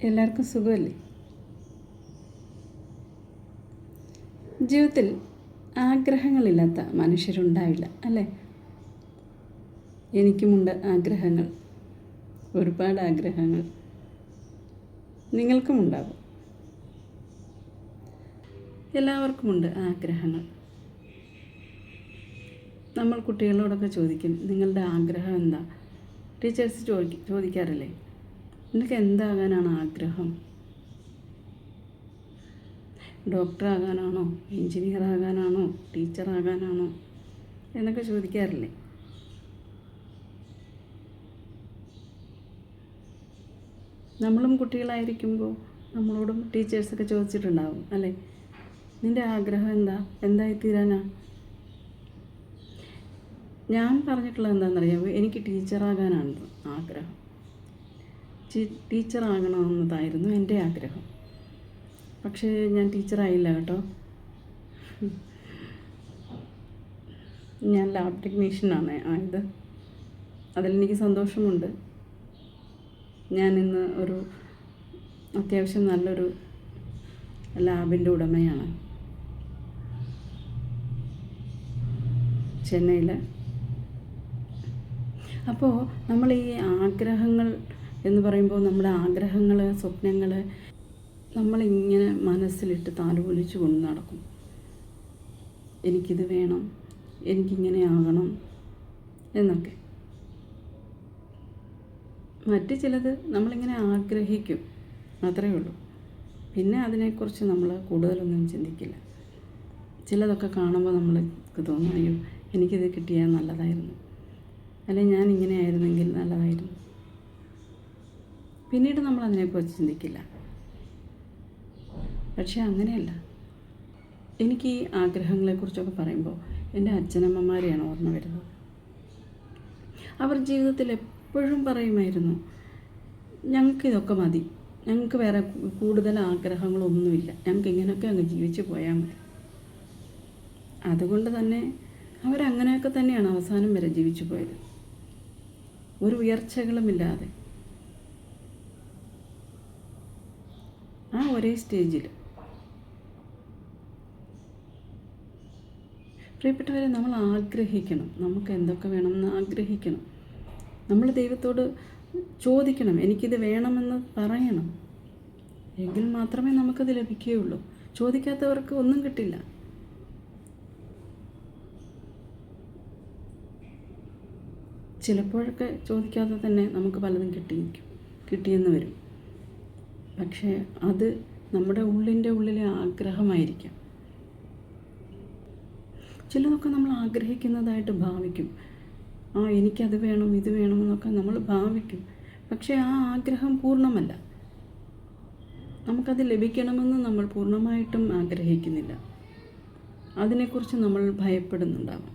എല്ലാവർക്കും സുഖമല്ലേ? ജീവിതത്തിൽ ആഗ്രഹങ്ങളില്ലാത്ത മനുഷ്യരുണ്ടാവില്ല അല്ലേ? എനിക്കുമുണ്ട് ആഗ്രഹങ്ങൾ, ഒരുപാട് ആഗ്രഹങ്ങൾ. നിങ്ങൾക്കുമുണ്ടാകും. എല്ലാവർക്കുമുണ്ട് ആഗ്രഹങ്ങൾ. നമ്മൾ കുട്ടികളോടൊക്കെ ചോദിക്കും, നിങ്ങളുടെ ആഗ്രഹം എന്താ? ടീച്ചേഴ്സ് ചോദിക്കാറില്ലേ, നിനക്ക് എന്താകാനാണ് ആഗ്രഹം? ഡോക്ടറാകാനാണോ, എഞ്ചിനീയർ ആകാനാണോ, ടീച്ചറാകാനാണോ എന്നൊക്കെ ചോദിക്കാറില്ലേ? നമ്മളും കുട്ടികളായിരിക്കുമ്പോൾ നമ്മളോടും ടീച്ചേഴ്സൊക്കെ ചോദിച്ചിട്ടുണ്ടാവും അല്ലേ, നിൻ്റെ ആഗ്രഹം എന്തായിത്തീരാനാ? ഞാൻ പറഞ്ഞിട്ടുള്ളത് എന്താണെന്നറിയാമോ? എനിക്ക് ടീച്ചറാകാനാണ് ആഗ്രഹം. ടീച്ചറാകണമെന്നതായിരുന്നു എൻ്റെ ആഗ്രഹം. പക്ഷേ ഞാൻ ടീച്ചറായില്ല കേട്ടോ. ഞാൻ ലാബ് ടെക്നീഷ്യനാണ് ആയത്. അതിലെനിക്ക് സന്തോഷമുണ്ട്. ഞാൻ ഇന്ന് ഒരു അത്യാവശ്യം നല്ലൊരു ലാബിൻ്റെ ഉടമയാണ് ചെന്നൈയിൽ. അപ്പോൾ നമ്മൾ ഈ ആഗ്രഹങ്ങൾ എന്ന് പറയുമ്പോൾ നമ്മുടെ ആഗ്രഹങ്ങൾ, സ്വപ്നങ്ങൾ നമ്മളിങ്ങനെ മനസ്സിലിട്ട് താലോലിച്ച് കൊണ്ട് നടക്കും. എനിക്കിത് വേണം, എനിക്കിങ്ങനെ ആകണം എന്നൊക്കെ. മറ്റ് ചിലത് നമ്മളിങ്ങനെ ആഗ്രഹിക്കും, അത്രയേ ഉള്ളൂ. പിന്നെ അതിനെക്കുറിച്ച് നമ്മൾ കൂടുതലൊന്നും ചിന്തിക്കില്ല. ചിലതൊക്കെ കാണുമ്പോൾ നമ്മൾക്ക് തോന്നും, അയ്യോ എനിക്കിത് കിട്ടിയാൽ നല്ലതായിരുന്നു, അല്ലെങ്കിൽ ഞാൻ ഇങ്ങനെ ആയിരുന്നെങ്കിൽ നല്ലതായിരുന്നു. പിന്നീട് നമ്മൾ അതിനെക്കുറിച്ച് ചിന്തിക്കില്ല. പക്ഷേ അങ്ങനെയല്ല. എനിക്ക് ഈ ആഗ്രഹങ്ങളെക്കുറിച്ചൊക്കെ പറയുമ്പോൾ എൻ്റെ അച്ഛനമ്മമാരെയാണ് ഓർമ്മ വരുന്നത്. അവർ ജീവിതത്തിൽ എപ്പോഴും പറയുമായിരുന്നു, ഞങ്ങൾക്കിതൊക്കെ മതി, ഞങ്ങൾക്ക് വേറെ കൂടുതൽ ആഗ്രഹങ്ങളൊന്നുമില്ല, ഞങ്ങൾക്ക് ഇങ്ങനെയൊക്കെ അങ്ങ് ജീവിച്ച് പോയാൽ മതി. അതുകൊണ്ട് തന്നെ അവരങ്ങനെയൊക്കെ തന്നെയാണ് അവസാനം വരെ ജീവിച്ചു പോയത്, ഒരു ഉയർച്ചകളുമില്ലാതെ ആ ഒരേ സ്റ്റേജിൽ. പ്രിയപ്പെട്ടവരെ, നമ്മൾ ആഗ്രഹിക്കണം, നമുക്ക് എന്തൊക്കെ വേണമെന്ന് ആഗ്രഹിക്കണം. നമ്മൾ ദൈവത്തോട് ചോദിക്കണം, എനിക്കിത് വേണമെന്ന് പറയണം. എങ്കിൽ മാത്രമേ നമുക്കത് ലഭിക്കുകയുള്ളൂ. ചോദിക്കാത്തവർക്ക് ഒന്നും കിട്ടില്ല. ചിലപ്പോഴൊക്കെ ചോദിക്കാതെ തന്നെ നമുക്ക് പലതും കിട്ടിയെന്ന് വരും. പക്ഷേ അത് നമ്മുടെ ഉള്ളിലെ ആഗ്രഹമായിരിക്കാം. ചിലതൊക്കെ നമ്മൾ ആഗ്രഹിക്കുന്നതായിട്ട് ഭാവിക്കും. എനിക്കത് വേണം, ഇത് വേണമെന്നൊക്കെ നമ്മൾ ഭാവിക്കും. പക്ഷേ ആ ആഗ്രഹം പൂർണ്ണമല്ല. നമുക്കത് ലഭിക്കണമെന്ന് നമ്മൾ പൂർണ്ണമായിട്ടും ആഗ്രഹിക്കുന്നില്ല. അതിനെക്കുറിച്ച് നമ്മൾ ഭയപ്പെടുന്നുണ്ടാവാം.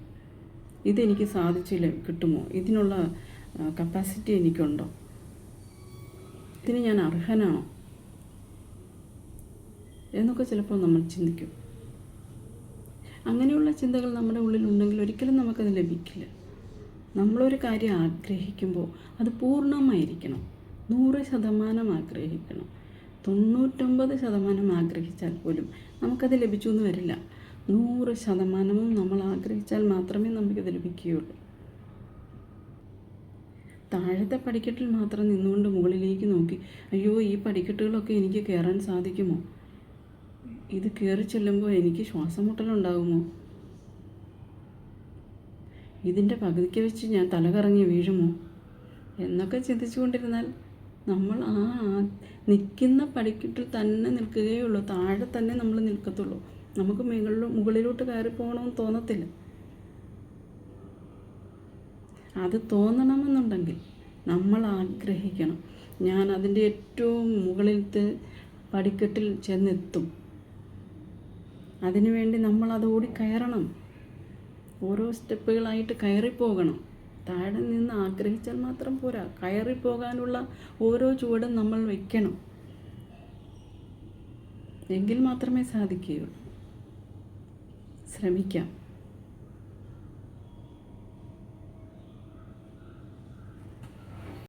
ഇതെനിക്ക് സാധിച്ചില്ല, കിട്ടുമോ? ഇതിനുള്ള കപ്പാസിറ്റി എനിക്കുണ്ടോ? ഇതിന് ഞാൻ അർഹനാണോ എന്നൊക്കെ ചിലപ്പോൾ നമ്മൾ ചിന്തിക്കും. അങ്ങനെയുള്ള ചിന്തകൾ നമ്മുടെ ഉള്ളിലുണ്ടെങ്കിൽ ഒരിക്കലും നമുക്കത് ലഭിക്കില്ല. നമ്മളൊരു കാര്യം ആഗ്രഹിക്കുമ്പോൾ അത് പൂർണ്ണമായിരിക്കണം. 100% ആഗ്രഹിക്കണം. 99% ആഗ്രഹിച്ചാൽ പോലും നമുക്കത് ലഭിച്ചു എന്ന് വരില്ല. 100% നമ്മൾ ആഗ്രഹിച്ചാൽ മാത്രമേ നമുക്കത് ലഭിക്കുകയുള്ളൂ. താഴത്തെ പടിക്കെട്ടിൽ മാത്രം നിന്നുകൊണ്ട് മുകളിലേക്ക് നോക്കി, അയ്യോ ഈ പടിക്കെട്ടുകളൊക്കെ എനിക്ക് കയറാൻ സാധിക്കുമോ? ഇത് കയറി ചെല്ലുമ്പോൾ എനിക്ക് ശ്വാസം മുട്ടലുണ്ടാകുമോ? ഇതിൻ്റെ പകുതിക്ക് വെച്ച് ഞാൻ തലകറങ്ങി വീഴുമോ എന്നൊക്കെ ചിന്തിച്ചു കൊണ്ടിരുന്നാൽ നമ്മൾ നിൽക്കുന്ന പടിക്കെട്ടിൽ തന്നെ നിൽക്കുകയുള്ളൂ. താഴെ തന്നെ നമ്മൾ നിൽക്കത്തുള്ളൂ. നമുക്ക് മുകളിലോട്ട് കയറി പോകണമെന്ന് തോന്നത്തില്ല. അത് തോന്നണമെന്നുണ്ടെങ്കിൽ നമ്മൾ ആഗ്രഹിക്കണം, ഞാൻ അതിൻ്റെ ഏറ്റവും മുകളിലത്തെ പടിക്കെട്ടിൽ ചെന്നെത്തും. അതിനുവേണ്ടി നമ്മൾ അത് ഓടി കയറണം. ഓരോ സ്റ്റെപ്പുകളായിട്ട് കയറിപ്പോകണം. താഴെ നിന്ന് ആഗ്രഹിച്ചാൽ മാത്രം പോരാ, കയറിപ്പോകാനുള്ള ഓരോ ചുവടും നമ്മൾ വയ്ക്കണം. എങ്കിൽ മാത്രമേ സാധിക്കുകയുള്ളൂ. ശ്രമിക്കാം.